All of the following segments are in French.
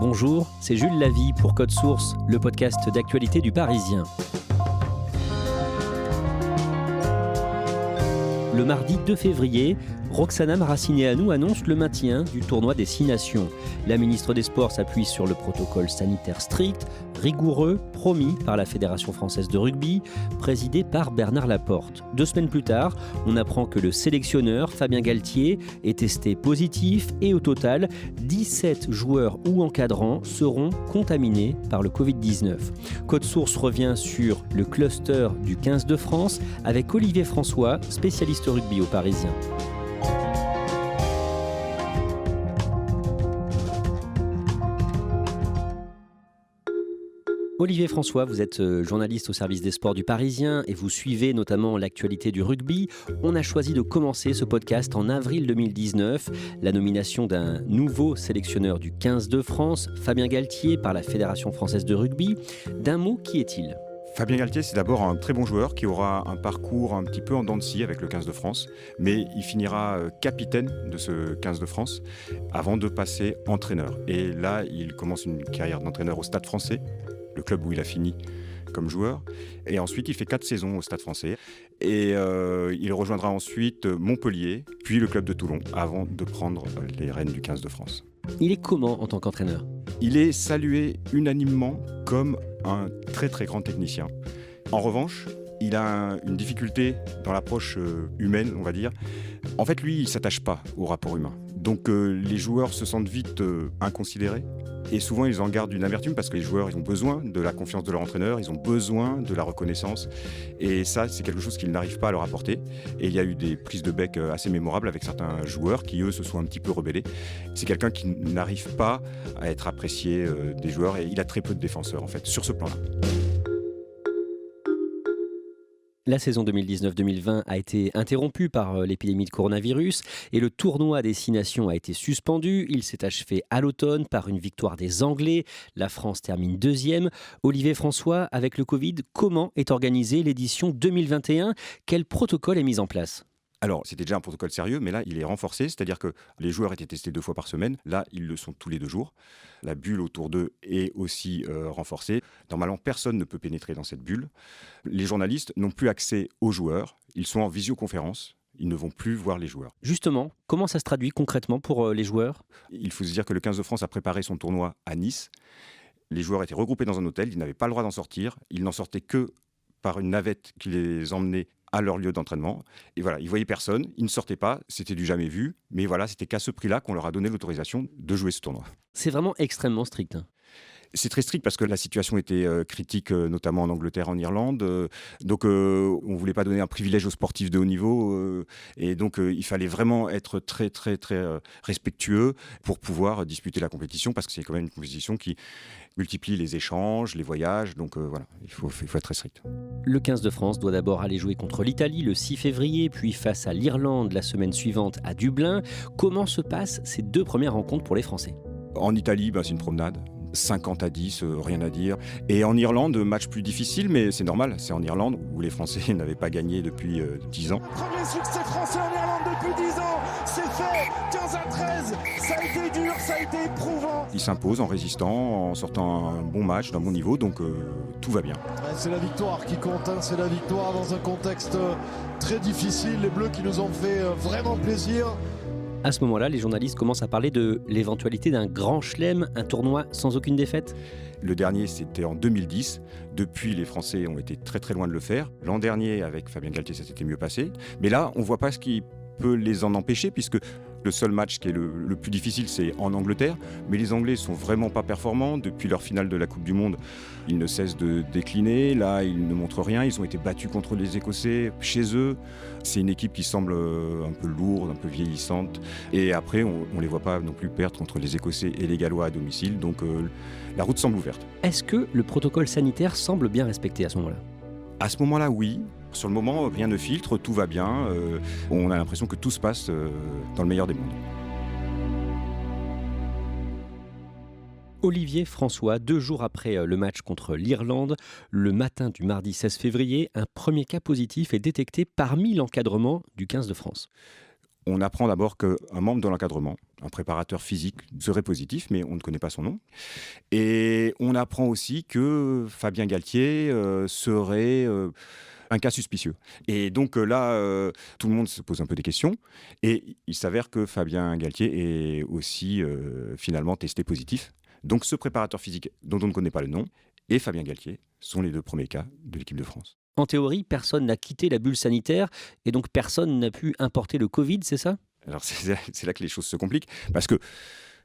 Bonjour, c'est Jules Lavie pour Code Source, le podcast d'actualité du Parisien. Le mardi 2 février, Roxana Maracineanu annonce le maintien du tournoi des 6 nations. La ministre des Sports s'appuie sur le protocole sanitaire strict, rigoureux, promis par la Fédération française de rugby, présidée par Bernard Laporte. 2 semaines plus tard, on apprend que le sélectionneur Fabien Galtier est testé positif et au total, 17 joueurs ou encadrants seront contaminés par le Covid-19. Code Source revient sur le cluster du 15 de France avec Olivier François, spécialiste rugby au Parisien. Olivier François, vous êtes journaliste au service des sports du Parisien et vous suivez notamment l'actualité du rugby. On a choisi de commencer ce podcast en avril 2019, la nomination d'un nouveau sélectionneur du 15 de France, Fabien Galtier, par la Fédération française de rugby. D'un mot, qui est-il ? Fabien Galtier, c'est d'abord un très bon joueur qui aura un parcours un petit peu en dents de scie avec le 15 de France, mais il finira capitaine de ce 15 de France avant de passer entraîneur. Et là, il commence une carrière d'entraîneur au Stade Français, le club où il a fini comme joueur. Et ensuite, il fait 4 saisons au Stade Français. Et il rejoindra ensuite Montpellier, puis le club de Toulon, avant de prendre les rênes du 15 de France. Il est comment en tant qu'entraîneur ? Il est salué unanimement comme un très très grand technicien. En revanche, il a une difficulté dans l'approche humaine, on va dire. En fait, lui, il ne s'attache pas au rapport humain. Donc les joueurs se sentent vite inconsidérés. Et souvent, ils en gardent une amertume parce que les joueurs, ils ont besoin de la confiance de leur entraîneur, ils ont besoin de la reconnaissance. Et ça, c'est quelque chose qu'ils n'arrivent pas à leur apporter. Et il y a eu des prises de bec assez mémorables avec certains joueurs qui, eux, se sont un petit peu rebellés. C'est quelqu'un qui n'arrive pas à être apprécié des joueurs et il a très peu de défenseurs, en fait, sur ce plan-là. La saison 2019-2020 a été interrompue par l'épidémie de coronavirus et le tournoi des 6 nations a été suspendu. Il s'est achevé à l'automne par une victoire des Anglais. La France termine 2e. Olivier François, avec le Covid, comment est organisée l'édition 2021 ? Quel protocole est mis en place ? Alors, c'était déjà un protocole sérieux, mais là, il est renforcé, c'est-à-dire que les joueurs étaient testés 2 fois par semaine. Là, ils le sont tous les 2 jours. La bulle autour d'eux est aussi renforcée. Normalement, personne ne peut pénétrer dans cette bulle. Les journalistes n'ont plus accès aux joueurs. Ils sont en visioconférence. Ils ne vont plus voir les joueurs. Justement, comment ça se traduit concrètement pour les joueurs ? Il faut se dire que le 15 de France a préparé son tournoi à Nice. Les joueurs étaient regroupés dans un hôtel. Ils n'avaient pas le droit d'en sortir. Ils n'en sortaient que par une navette qui les emmenait à leur lieu d'entraînement. Et voilà, ils ne voyaient personne, ils ne sortaient pas, c'était du jamais vu. Mais voilà, c'était qu'à ce prix-là qu'on leur a donné l'autorisation de jouer ce tournoi. C'est vraiment extrêmement strict. C'est très strict parce que la situation était critique, notamment en Angleterre, en Irlande. Donc, on ne voulait pas donner un privilège aux sportifs de haut niveau. Et donc, il fallait vraiment être très, très, très respectueux pour pouvoir disputer la compétition parce que c'est quand même une compétition qui multiplie les échanges, les voyages. Donc, voilà, il faut être très strict. Le 15 de France doit d'abord aller jouer contre l'Italie le 6 février, puis face à l'Irlande la semaine suivante à Dublin. Comment se passent ces 2 premières rencontres pour les Français ? En Italie, c'est une promenade. 50-10, rien à dire. Et en Irlande, match plus difficile, mais c'est normal. C'est en Irlande où les Français n'avaient pas gagné depuis 10 ans. Premier succès français en Irlande depuis 10 ans, c'est fait, 15-13, ça a été dur, ça a été éprouvant. Ils s'imposent en résistant, en sortant un bon match d'un bon niveau, donc tout va bien. C'est la victoire qui compte, c'est la victoire dans un contexte très difficile. Les Bleus qui nous ont fait vraiment plaisir. À ce moment-là, les journalistes commencent à parler de l'éventualité d'un grand chelem, un tournoi sans aucune défaite. Le dernier, c'était en 2010. Depuis, les Français ont été très très loin de le faire. L'an dernier, avec Fabien Galtier, ça s'était mieux passé. Mais là, on ne voit pas ce qui peut les en empêcher, puisque le seul match qui est le plus difficile, c'est en Angleterre. Mais les Anglais sont vraiment pas performants. Depuis leur finale de la Coupe du Monde, ils ne cessent de décliner. Là, ils ne montrent rien. Ils ont été battus contre les Écossais chez eux. C'est une équipe qui semble un peu lourde, un peu vieillissante. Et après, on ne les voit pas non plus perdre contre les Écossais et les Gallois à domicile. Donc, la route semble ouverte. Est-ce que le protocole sanitaire semble bien respecté à ce moment-là ? À ce moment-là, oui. Sur le moment, rien ne filtre, tout va bien. On a l'impression que tout se passe dans le meilleur des mondes. Olivier François, 2 jours après le match contre l'Irlande, le matin du mardi 16 février, un premier cas positif est détecté parmi l'encadrement du 15 de France. On apprend d'abord qu'un membre de l'encadrement, un préparateur physique, serait positif, mais on ne connaît pas son nom. Et on apprend aussi que Fabien Galtier serait un cas suspicieux. Et donc là, tout le monde se pose un peu des questions. Et il s'avère que Fabien Galtier est aussi finalement testé positif. Donc ce préparateur physique dont on ne connaît pas le nom et Fabien Galtier sont les 2 premiers cas de l'équipe de France. En théorie, personne n'a quitté la bulle sanitaire et donc personne n'a pu importer le Covid, c'est ça ? Alors c'est là que les choses se compliquent, parce que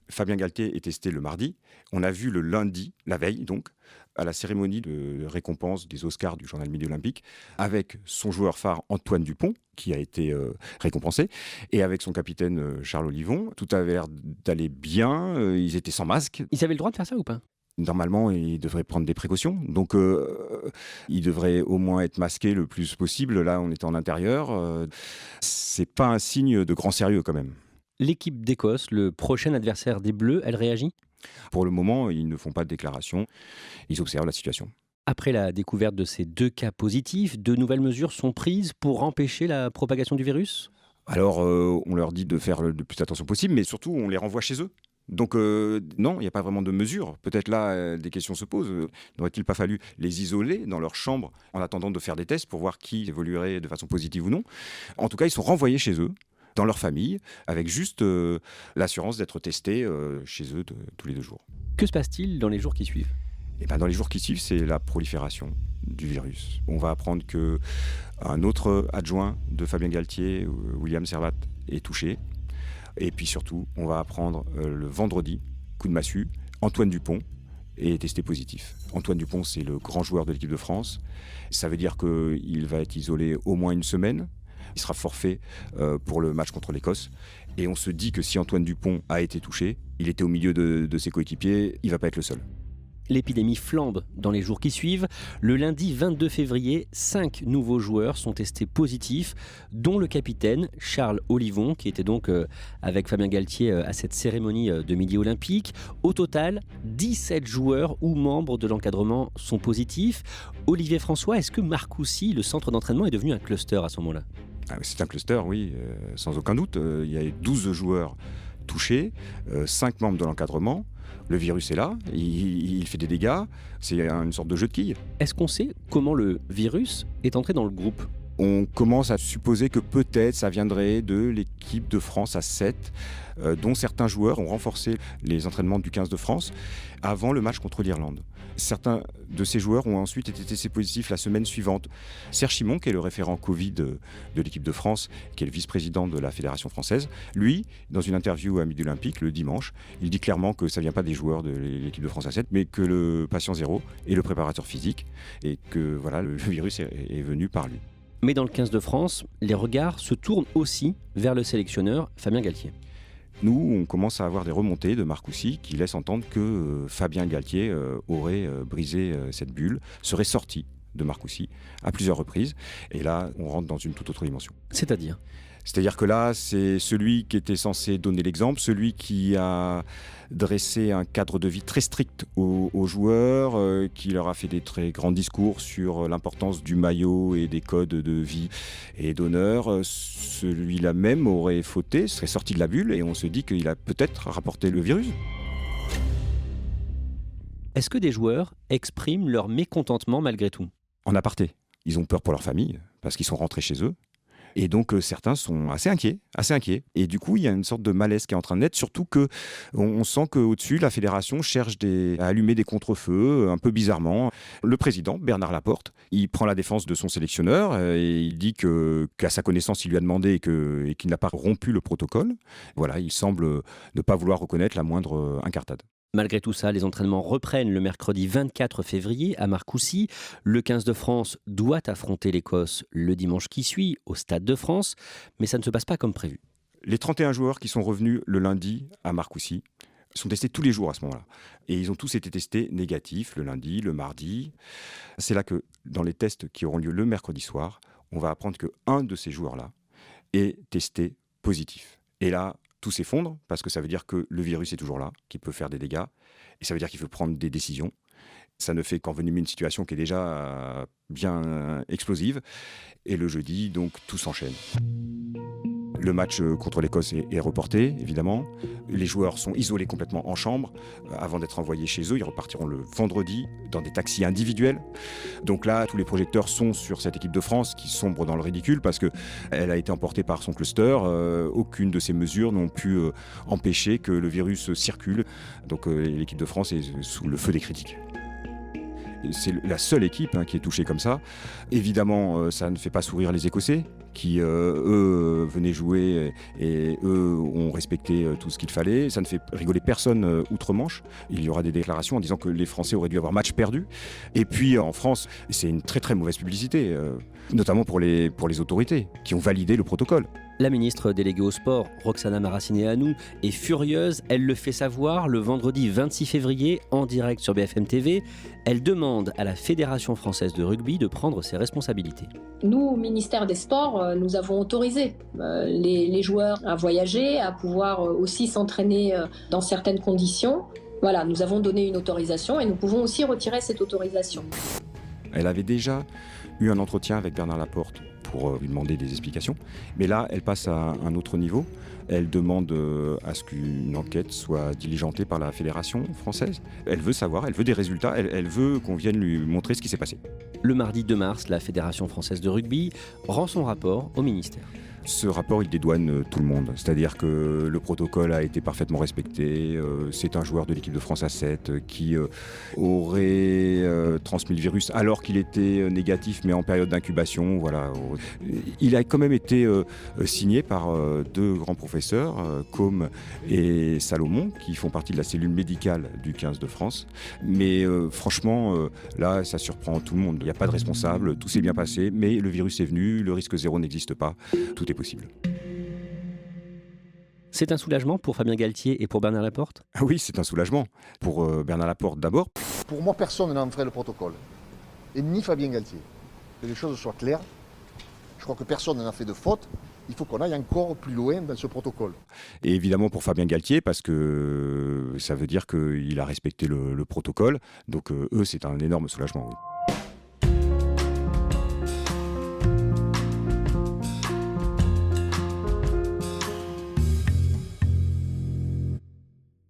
Fabien Galtier est testé le mardi. On a vu le lundi, la veille donc, à la cérémonie de récompense des Oscars du Journal Midi Olympique, avec son joueur phare Antoine Dupont, qui a été récompensé, et avec son capitaine Charles Olivon. Tout avait l'air d'aller bien, ils étaient sans masque. Ils avaient le droit de faire ça ou pas ? Normalement, ils devraient prendre des précautions. Donc, ils devraient au moins être masqués le plus possible. Là, on était en intérieur. C'est pas un signe de grand sérieux quand même. L'équipe d'Écosse, le prochain adversaire des Bleus, elle réagit ? Pour le moment, ils ne font pas de déclaration. Ils observent la situation. Après la découverte de ces 2 cas positifs, de nouvelles mesures sont prises pour empêcher la propagation du virus ? Alors, on leur dit de faire le plus attention possible, mais surtout, on les renvoie chez eux. Donc non, il n'y a pas vraiment de mesures. Peut-être là, des questions se posent. N'aurait-il pas fallu les isoler dans leur chambre en attendant de faire des tests pour voir qui évoluerait de façon positive ou non ? En tout cas, ils sont renvoyés chez eux, dans leur famille, avec juste l'assurance d'être testés chez eux tous les 2 jours. Que se passe-t-il dans les jours qui suivent ? Et ben, dans les jours qui suivent, c'est la prolifération du virus. On va apprendre qu'un autre adjoint de Fabien Galtier, William Servat, est touché. Et puis surtout, on va apprendre le vendredi, coup de massue, Antoine Dupont est testé positif. Antoine Dupont, c'est le grand joueur de l'équipe de France. Ça veut dire qu'il va être isolé au moins 1 semaine. Il sera forfait pour le match contre l'Écosse. Et on se dit que si Antoine Dupont a été touché, il était au milieu de ses coéquipiers, il ne va pas être le seul. L'épidémie flambe dans les jours qui suivent. Le lundi 22 février, 5 nouveaux joueurs sont testés positifs, dont le capitaine Charles Olivon, qui était donc avec Fabien Galtier à cette cérémonie de Midi Olympique. Au total, 17 joueurs ou membres de l'encadrement sont positifs. Olivier François, est-ce que Marcoussis, le centre d'entraînement, est devenu un cluster à ce moment-là ? C'est un cluster, oui, sans aucun doute. Il y a 12 joueurs touchés, 5 membres de l'encadrement. Le virus est là, il fait des dégâts, c'est une sorte de jeu de quilles. Est-ce qu'on sait comment le virus est entré dans le groupe ? On commence à supposer que peut-être ça viendrait de l'équipe de France à 7, dont certains joueurs ont renforcé les entraînements du 15 de France avant le match contre l'Irlande. Certains de ces joueurs ont ensuite été testés positifs la semaine suivante. Serge Chimon, qui est le référent Covid de l'équipe de France, qui est le vice-président de la Fédération française, lui, dans une interview à Midi Olympique le dimanche, il dit clairement que ça ne vient pas des joueurs de l'équipe de France à 7, mais que le patient zéro est le préparateur physique et que voilà, le virus est venu par lui. Mais dans le 15 de France, les regards se tournent aussi vers le sélectionneur Fabien Galtier. Nous, on commence à avoir des remontées de Marcoussis qui laissent entendre que Fabien Galtier aurait brisé cette bulle, serait sorti de Marcoussis à plusieurs reprises. Et là, on rentre dans une toute autre dimension. C'est-à-dire que là, c'est celui qui était censé donner l'exemple, celui qui a dressé un cadre de vie très strict aux joueurs, qui leur a fait des très grands discours sur l'importance du maillot et des codes de vie et d'honneur. Celui-là même aurait fauté, serait sorti de la bulle et on se dit qu'il a peut-être rapporté le virus. Est-ce que des joueurs expriment leur mécontentement malgré tout ? En aparté, ils ont peur pour leur famille parce qu'ils sont rentrés chez eux. Et donc certains sont assez inquiets. Et du coup, il y a une sorte de malaise qui est en train de naître, surtout qu'on sent qu'au-dessus, la fédération cherche à allumer des contre-feux, un peu bizarrement. Le président, Bernard Laporte, il prend la défense de son sélectionneur et il dit qu'à sa connaissance, il lui a demandé et qu'il n'a pas rompu le protocole. Voilà, il semble ne pas vouloir reconnaître la moindre incartade. Malgré tout ça, les entraînements reprennent le mercredi 24 février à Marcoussis. Le 15 de France doit affronter l'Écosse le dimanche qui suit au Stade de France, mais ça ne se passe pas comme prévu. Les 31 joueurs qui sont revenus le lundi à Marcoussis sont testés tous les jours à ce moment-là. Et ils ont tous été testés négatifs le lundi, le mardi. C'est là que, dans les tests qui auront lieu le mercredi soir, on va apprendre qu'un de ces joueurs-là est testé positif. Et là, tout s'effondre parce que ça veut dire que le virus est toujours là, qu'il peut faire des dégâts, et ça veut dire qu'il faut prendre des décisions. Ça ne fait qu'envenimer une situation qui est déjà bien explosive. Et le jeudi, donc, tout s'enchaîne. Le match contre l'Écosse est reporté, évidemment. Les joueurs sont isolés complètement en chambre. Avant d'être envoyés chez eux, ils repartiront le vendredi dans des taxis individuels. Donc là, tous les projecteurs sont sur cette équipe de France qui sombre dans le ridicule parce qu'elle a été emportée par son cluster. Aucune de ces mesures n'ont pu empêcher que le virus circule. Donc l'équipe de France est sous le feu des critiques. C'est la seule équipe qui est touchée comme ça. Évidemment, ça ne fait pas sourire les Écossais qui, eux, venaient jouer et eux ont respecté tout ce qu'il fallait. Ça ne fait rigoler personne outre-Manche. Il y aura des déclarations en disant que les Français auraient dû avoir match perdu. Et puis en France, c'est une très très mauvaise publicité, notamment pour les autorités qui ont validé le protocole. La ministre déléguée au sport, Roxana Maracineanu, est furieuse. Elle le fait savoir le vendredi 26 février en direct sur BFM TV. Elle demande à la Fédération française de rugby de prendre ses responsabilités. Nous, au ministère des Sports, nous avons autorisé les joueurs à voyager, à pouvoir aussi s'entraîner dans certaines conditions. Voilà, nous avons donné une autorisation et nous pouvons aussi retirer cette autorisation. Elle avait déjà eu un entretien avec Bernard Laporte pour lui demander des explications. Mais là, elle passe à un autre niveau. Elle demande à ce qu'une enquête soit diligentée par la Fédération française. Elle veut savoir, elle veut des résultats, elle veut qu'on vienne lui montrer ce qui s'est passé. Le mardi 2 mars, la Fédération française de rugby rend son rapport au ministère. Ce rapport, il dédouane tout le monde. C'est-à-dire que le protocole a été parfaitement respecté. C'est un joueur de l'équipe de France A7 qui aurait transmis le virus alors qu'il était négatif, mais en période d'incubation. Voilà. Il a quand même été signé par deux grands professeurs, Côme et Salomon, qui font partie de la cellule médicale du 15 de France. Mais franchement, là, ça surprend tout le monde. Il n'y a pas de responsable, tout s'est bien passé, mais le virus est venu, le risque zéro n'existe pas. Tout est possible. C'est un soulagement pour Fabien Galtier et pour Bernard Laporte ? Oui, c'est un soulagement. Pour Bernard Laporte d'abord. Pour moi, personne n'a entré le protocole. Et ni Fabien Galtier. Que les choses soient claires. Je crois que personne n'a fait de faute. Il faut qu'on aille encore plus loin dans ce protocole. Et évidemment pour Fabien Galtier, parce que ça veut dire qu'il a respecté le protocole. Donc eux, c'est un énorme soulagement, oui.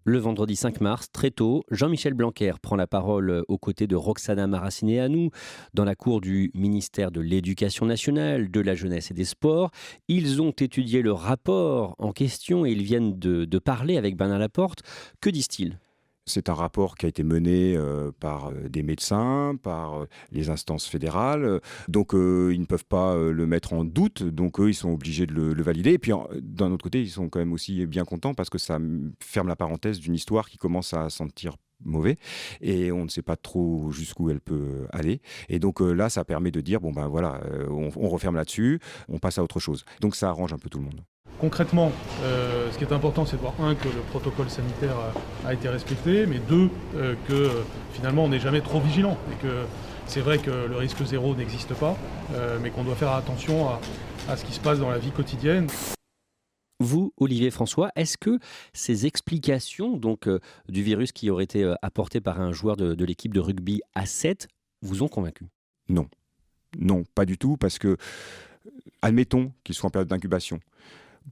Le vendredi 5 mars, très tôt, Jean-Michel Blanquer prend la parole aux côtés de Roxana Maracineanu dans la cour du ministère de l'Éducation nationale, de la jeunesse et des sports. Ils ont étudié le rapport en question et ils viennent de parler avec Bernard Laporte. Que disent-ils ? C'est un rapport qui a été mené par des médecins, par les instances fédérales. Donc, ils ne peuvent pas le mettre en doute. Donc, eux, ils sont obligés de le valider. Et puis, d'un autre côté, ils sont quand même aussi bien contents parce que ça ferme la parenthèse d'une histoire qui commence à sentir mauvais. Et on ne sait pas trop jusqu'où elle peut aller. Et donc, là, ça permet de dire, bon, ben voilà, on referme là-dessus, on passe à autre chose. Donc, ça arrange un peu tout le monde. Concrètement, ce qui est important, c'est de voir, un, que le protocole sanitaire a été respecté, mais deux, que finalement, on n'est jamais trop vigilant. Et que c'est vrai que le risque zéro n'existe pas, mais qu'on doit faire attention à ce qui se passe dans la vie quotidienne. Vous, Olivier François, est-ce que ces explications donc, du virus qui aurait été apporté par un joueur de l'équipe de rugby A7 vous ont convaincu ? Non. Non, pas du tout, parce que, admettons qu'il soit en période d'incubation.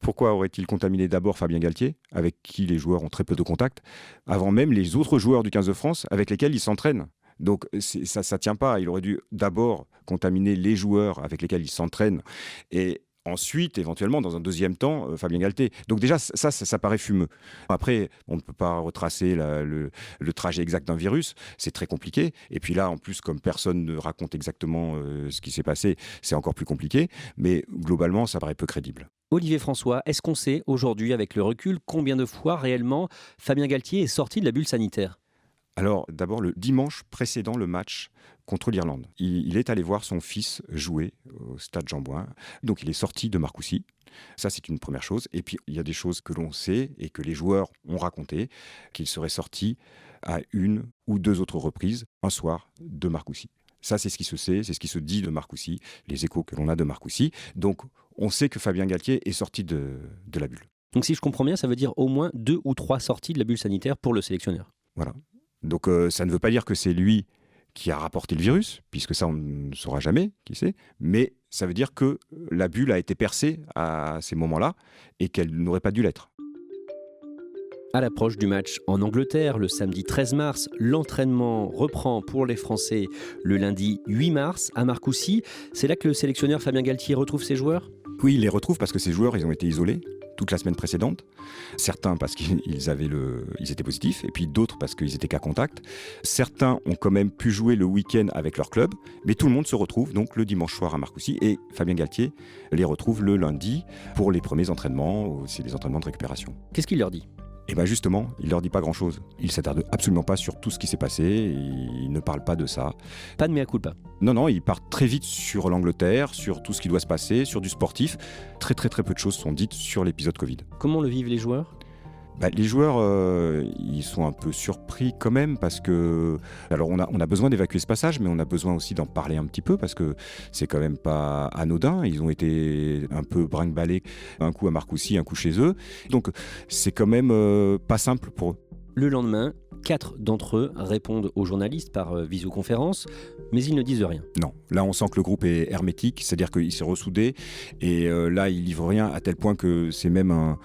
Pourquoi aurait-il contaminé d'abord Fabien Galtier, avec qui les joueurs ont très peu de contact, avant même les autres joueurs du 15 de France avec lesquels il s'entraîne ? Donc ça ne tient pas. Il aurait dû d'abord contaminer les joueurs avec lesquels il s'entraîne et ensuite, éventuellement, dans un deuxième temps, Fabien Galtier. Donc déjà, ça paraît fumeux. Après, on ne peut pas retracer le trajet exact d'un virus. C'est très compliqué. Et puis là, en plus, comme personne ne raconte exactement ce qui s'est passé, c'est encore plus compliqué. Mais globalement, ça paraît peu crédible. Olivier François, est-ce qu'on sait aujourd'hui, avec le recul, combien de fois réellement Fabien Galtier est sorti de la bulle sanitaire ? Alors, d'abord, le dimanche précédant le match contre l'Irlande, il est allé voir son fils jouer au stade Jean-Bouin. Donc, il est sorti de Marcoussis. Ça, c'est une première chose. Et puis, il y a des choses que l'on sait et que les joueurs ont racontées, qu'il serait sorti à une ou deux autres reprises un soir de Marcoussis. Ça, c'est ce qui se sait, c'est ce qui se dit de Marcoussis, les échos que l'on a de Marcoussis. Donc, on sait que Fabien Galtier est sorti de la bulle. Donc, si je comprends bien, ça veut dire au moins 2 ou 3 sorties de la bulle sanitaire pour le sélectionneur. Voilà. Donc, ça ne veut pas dire que c'est lui qui a rapporté le virus, puisque ça on ne saura jamais, qui sait, mais ça veut dire que la bulle a été percée à ces moments-là et qu'elle n'aurait pas dû l'être. À l'approche du match en Angleterre, le samedi 13 mars, l'entraînement reprend pour les Français le lundi 8 mars à Marcoussis. C'est là que le sélectionneur Fabien Galtier retrouve ses joueurs ? Oui, il les retrouve parce que ces joueurs, ils ont été isolés toute la semaine précédente. Certains parce qu'ils étaient positifs, et puis d'autres parce qu'ils étaient cas contact. Certains ont quand même pu jouer le week-end avec leur club, mais tout le monde se retrouve donc le dimanche soir à Marcoussis, et Fabien Galtier les retrouve le lundi pour les premiers entraînements, c'est des entraînements de récupération. Qu'est-ce qu'il leur dit ? Et bien justement, il leur dit pas grand-chose. Il s'attarde absolument pas sur tout ce qui s'est passé, il ne parle pas de ça. Pas de mea culpa. Non, il part très vite sur l'Angleterre, sur tout ce qui doit se passer, sur du sportif. Très peu de choses sont dites sur l'épisode Covid. Comment le vivent les joueurs ? Les joueurs, ils sont un peu surpris quand même parce que... Alors on a besoin d'évacuer ce passage, mais on a besoin aussi d'en parler un petit peu parce que c'est quand même pas anodin. Ils ont été un peu brinque-ballés, un coup à Marcoussis, un coup chez eux. Donc c'est quand même pas simple pour eux. Le lendemain, 4 d'entre eux répondent aux journalistes par visioconférence, mais ils ne disent rien. Non, là on sent que le groupe est hermétique, c'est-à-dire qu'il s'est ressoudé et là il livre rien à tel point que c'est même un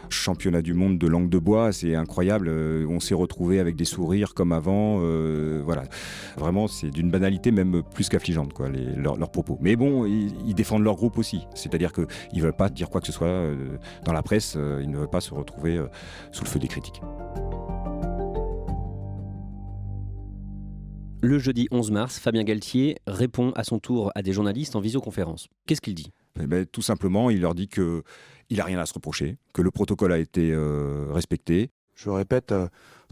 championnat du monde de langue de bois, c'est incroyable, on s'est retrouvés avec des sourires comme avant, voilà. Vraiment c'est d'une banalité même plus qu'affligeante quoi, leurs propos. Mais bon, ils défendent leur groupe aussi, c'est-à-dire qu'ils ne veulent pas dire quoi que ce soit dans la presse, ils ne veulent pas se retrouver sous le feu des critiques. Le jeudi 11 mars, Fabien Galtier répond à son tour à des journalistes en visioconférence. Qu'est-ce qu'il dit ? Tout simplement, il leur dit qu'il n'a rien à se reprocher, que le protocole a été respecté. Je répète,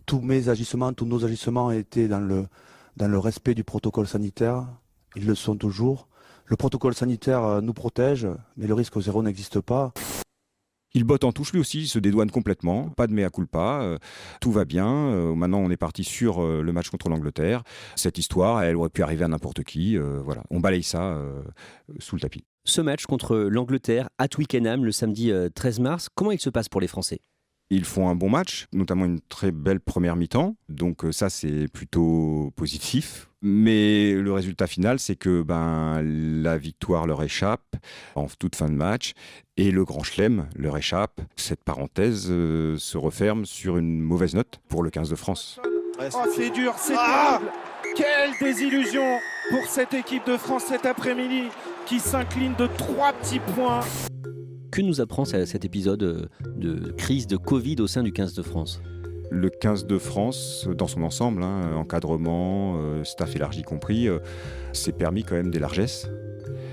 tous nos agissements étaient dans le respect du protocole sanitaire. Ils le sont toujours. Le protocole sanitaire nous protège, mais le risque zéro n'existe pas. Il botte en touche lui aussi, il se dédouane complètement, pas de mea culpa, tout va bien. Maintenant on est parti sur le match contre l'Angleterre. Cette histoire, elle aurait pu arriver à n'importe qui, voilà. On balaye ça sous le tapis. Ce match contre l'Angleterre à Twickenham le samedi 13 mars, comment il se passe pour les Français ? Ils font un bon match, notamment une très belle première mi-temps, donc ça c'est plutôt positif. Mais le résultat final, c'est que la victoire leur échappe en toute fin de match et le grand chelem leur échappe. Cette parenthèse se referme sur une mauvaise note pour le 15 de France. Oh, c'est dur, c'est terrible. Quelle désillusion pour cette équipe de France cet après-midi qui s'incline de 3 petits points. Que nous apprend cet épisode de crise de Covid au sein du 15 de France ? Le 15 de France, dans son ensemble, encadrement, staff élargi compris, s'est permis quand même des largesses.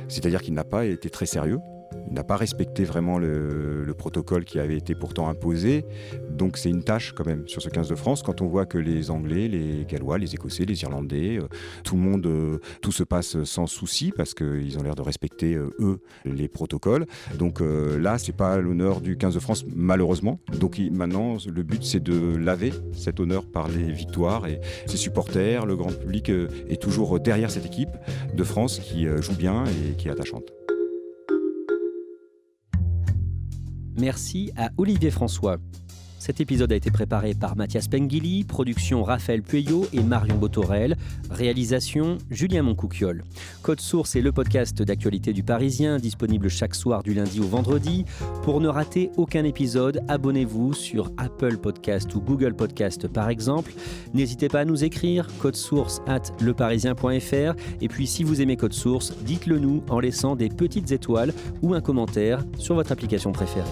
C'est-à-dire qu'il n'a pas été très sérieux. Il n'a pas respecté vraiment le protocole qui avait été pourtant imposé. Donc c'est une tâche quand même sur ce 15 de France quand on voit que les Anglais, les Gallois, les Écossais, les Irlandais, tout le monde, tout se passe sans souci parce qu'ils ont l'air de respecter eux les protocoles. Donc là c'est pas l'honneur du 15 de France malheureusement. Donc maintenant le but c'est de laver cet honneur par les victoires et ses supporters, le grand public est toujours derrière cette équipe de France qui joue bien et qui est attachante. Merci à Olivier François. Cet épisode a été préparé par Mathias Pengili, production Raphaël Pueyo et Marion Botorel, réalisation Julien Moncouquiol. Code Source est le podcast d'actualité du Parisien, disponible chaque soir du lundi au vendredi. Pour ne rater aucun épisode, abonnez-vous sur Apple Podcast ou Google Podcast par exemple. N'hésitez pas à nous écrire, codesource@leparisien.fr. Et puis si vous aimez Code Source, dites-le nous en laissant des petites étoiles ou un commentaire sur votre application préférée.